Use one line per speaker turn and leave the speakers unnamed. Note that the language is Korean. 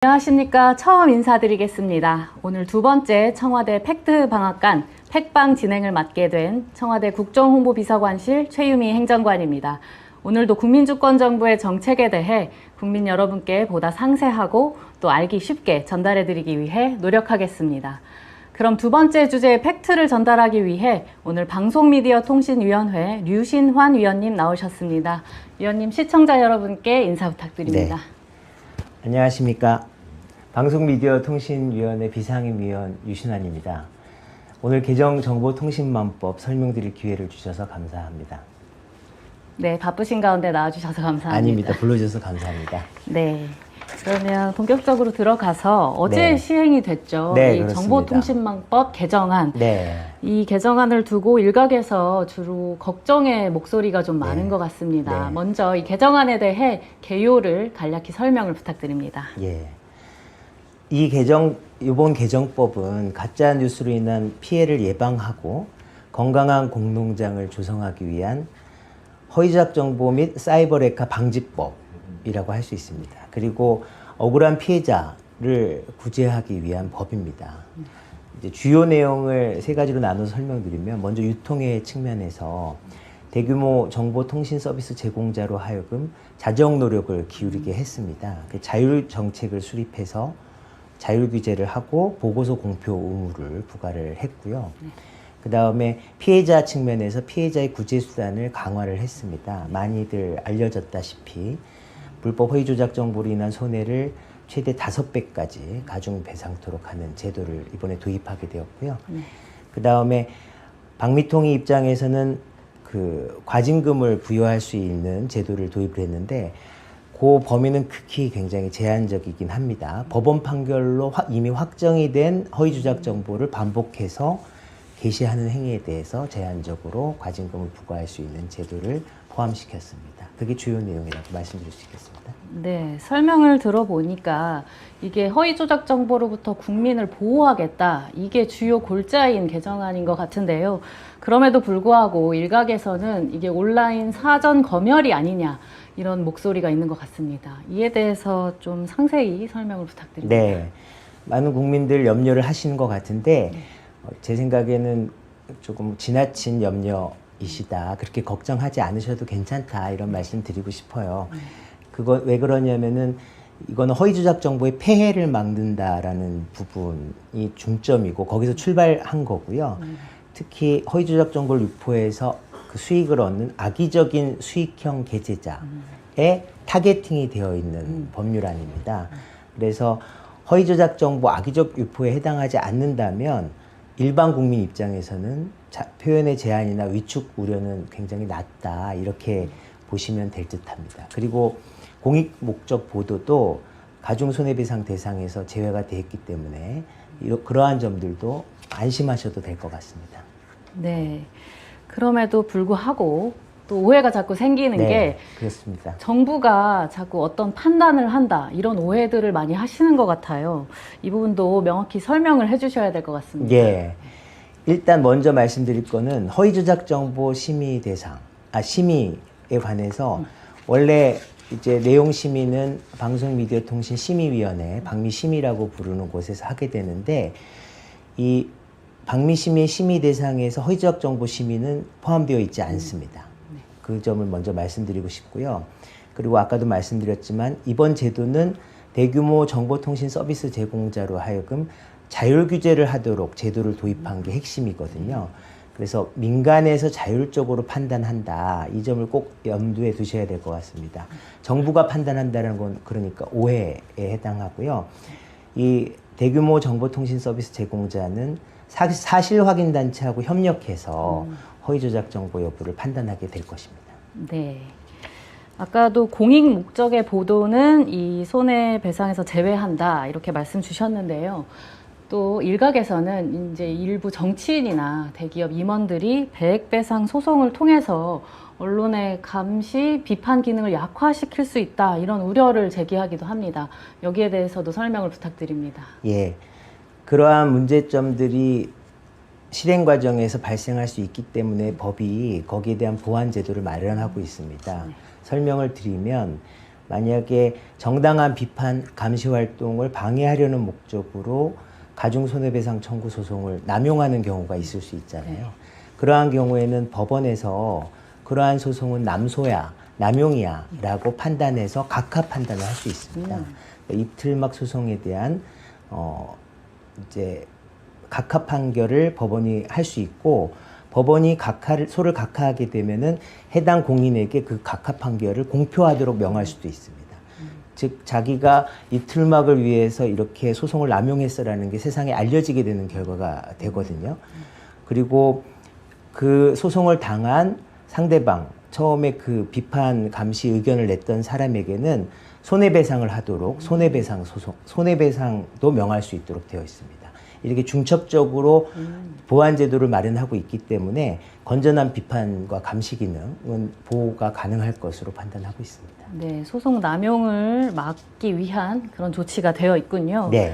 안녕하십니까. 처음 인사드리겠습니다. 오늘 두 번째 청와대 팩트방앗간 팩방 진행을 맡게 된 청와대 국정홍보비서관실 최유미 행정관입니다. 오늘도 국민주권정부의 정책에 대해 국민 여러분께 보다 상세하고 또 알기 쉽게 전달해드리기 위해 노력하겠습니다. 그럼 두 번째 주제의 팩트를 전달하기 위해 오늘 방송미디어통신위원회 류신환 위원님 나오셨습니다. 위원님, 시청자 여러분께 인사 부탁드립니다.
네. 안녕하십니까. 방송미디어통신위원회 비상임위원 유신환입니다. 오늘 개정정보통신망법 설명드릴 기회를 주셔서 감사합니다.
네, 바쁘신 가운데 나와주셔서 감사합니다.
아닙니다. 불러주셔서 감사합니다.
네, 그러면 본격적으로 들어가서 어제
네.
시행이 됐죠.
네,
이
그렇습니다.
정보통신망법 개정안.
네.
이 개정안을 두고 일각에서 주로 걱정의 목소리가 좀 많은
네.
것 같습니다.
네.
먼저 이 개정안에 대해 개요를 간략히 설명을 부탁드립니다.
예. 이번 개정법은 가짜 뉴스로 인한 피해를 예방하고 건강한 공농장을 조성하기 위한 허위조작 정보 및 사이버 레카 방지법이라고 할 수 있습니다. 그리고 억울한 피해자를 구제하기 위한 법입니다. 이제 주요 내용을 세 가지로 나눠서 설명드리면, 먼저 유통의 측면에서 대규모 정보통신 서비스 제공자로 하여금 자정 노력을 기울이게 했습니다. 자율 정책을 수립해서 자율 규제를 하고 보고서 공표 의무를 부과를 했고요. 그 다음에 피해자 측면에서 피해자의 구제 수단을 강화를 했습니다. 많이들 알려졌다시피 불법 허위 조작 정보로 인한 손해를 최대 5배까지 가중 배상토록 하는 제도를 이번에 도입하게 되었고요. 그 다음에 방미통위 입장에서는 그 과징금을 부여할 수 있는 제도를 도입을 했는데, 그 범위는 극히 굉장히 제한적이긴 합니다. 법원 판결로 이미 확정이 된 허위 조작 정보를 반복해서 게시하는 행위에 대해서 제한적으로 과징금을 부과할 수 있는 제도를 포함시켰습니다. 그게 주요 내용이라고 말씀드릴 수 있겠습니다.
네, 설명을 들어보니까 이게 허위 조작 정보로부터 국민을 보호하겠다, 이게 주요 골자인 개정안인 것 같은데요. 그럼에도 불구하고 일각에서는 이게 온라인 사전 검열이 아니냐, 이런 목소리가 있는 것 같습니다. 이에 대해서 좀 상세히 설명을 부탁드립니다.
네, 많은 국민들 염려를 하시는 것 같은데, 제 생각에는 조금 지나친 염려이시다, 그렇게 걱정하지 않으셔도 괜찮다, 이런 말씀 드리고 싶어요. 그거 왜 그러냐면은 이거는 허위 조작 정보의 폐해를 막는다라는 부분이 중점이고 거기서 출발한 거고요. 특히 허위 조작 정보를 유포해서 그 수익을 얻는 악의적인 수익형 게재자에 타겟팅이 되어 있는 법률안입니다. 그래서 허위 조작 정보 악의적 유포에 해당하지 않는다면 일반 국민 입장에서는 표현의 제한이나 위축 우려는 굉장히 낮다, 이렇게 보시면 될 듯합니다. 그리고 공익 목적 보도도 가중 손해배상 대상에서 제외가 되었기 때문에 그러한 점들도 안심하셔도 될 것 같습니다.
네, 그럼에도 불구하고 또 오해가 자꾸 생기는 게,
그렇습니다.
정부가 자꾸 어떤 판단을 한다, 이런 오해들을 많이 하시는 것 같아요. 이 부분도 명확히 설명을 해주셔야 될 것 같습니다.
예. 일단 먼저 말씀드릴 거는 허위 조작 정보 심의 심의에 관해서 원래 이제 내용 심의는 방송미디어통신심의위원회, 방미심의라고 부르는 곳에서 하게 되는데, 이 방미심의 심의 대상에서 허위 조작 정보 심의는 포함되어 있지 않습니다. 그 점을 먼저 말씀드리고 싶고요. 그리고 아까도 말씀드렸지만 이번 제도는 대규모 정보통신 서비스 제공자로 하여금 자율 규제를 하도록 제도를 도입한 게 핵심이거든요. 그래서 민간에서 자율적으로 판단한다, 이 점을 꼭 염두에 두셔야 될 것 같습니다. 정부가 판단한다는 건 그러니까 오해에 해당하고요. 이 대규모 정보통신 서비스 제공자는 사실 확인 단체하고 협력해서 허위 조작 정보 여부를 판단하게 될 것입니다.
네. 아까도 공익 목적의 보도는 이 손해배상에서 제외한다, 이렇게 말씀 주셨는데요. 또 일각에서는 이제 일부 정치인이나 대기업 임원들이 배액배상 소송을 통해서 언론의 감시, 비판 기능을 약화시킬 수 있다, 이런 우려를 제기하기도 합니다. 여기에 대해서도 설명을 부탁드립니다.
예, 그러한 문제점들이 실행 과정에서 발생할 수 있기 때문에 법이 거기에 대한 보완 제도를 마련하고 있습니다. 설명을 드리면 만약에 정당한 비판 감시 활동을 방해하려는 목적으로 가중 손해배상 청구 소송을 남용하는 경우가 있을 수 있잖아요. 그러한 경우에는 법원에서 그러한 소송은 남소야, 남용이야라고 판단해서 각하 판단을 할 수 있습니다. 입틀막 소송에 대한 이제 각하 판결을 법원이 할 수 있고, 법원이 소를 각하하게 되면은 해당 공인에게 그 각하 판결을 공표하도록 명할 수도 있습니다. 즉 자기가 입틀막을 위해서 이렇게 소송을 남용했어라는 게 세상에 알려지게 되는 결과가 되거든요. 그리고 그 소송을 당한 상대방, 처음에 그 비판 감시 의견을 냈던 사람에게는 손해배상을 하도록 손해배상도 명할 수 있도록 되어 있습니다. 이렇게 중첩적으로 보완 제도를 마련하고 있기 때문에 건전한 비판과 감시 기능은 보호가 가능할 것으로 판단하고 있습니다.
네, 소송 남용을 막기 위한 그런 조치가 되어 있군요.
네.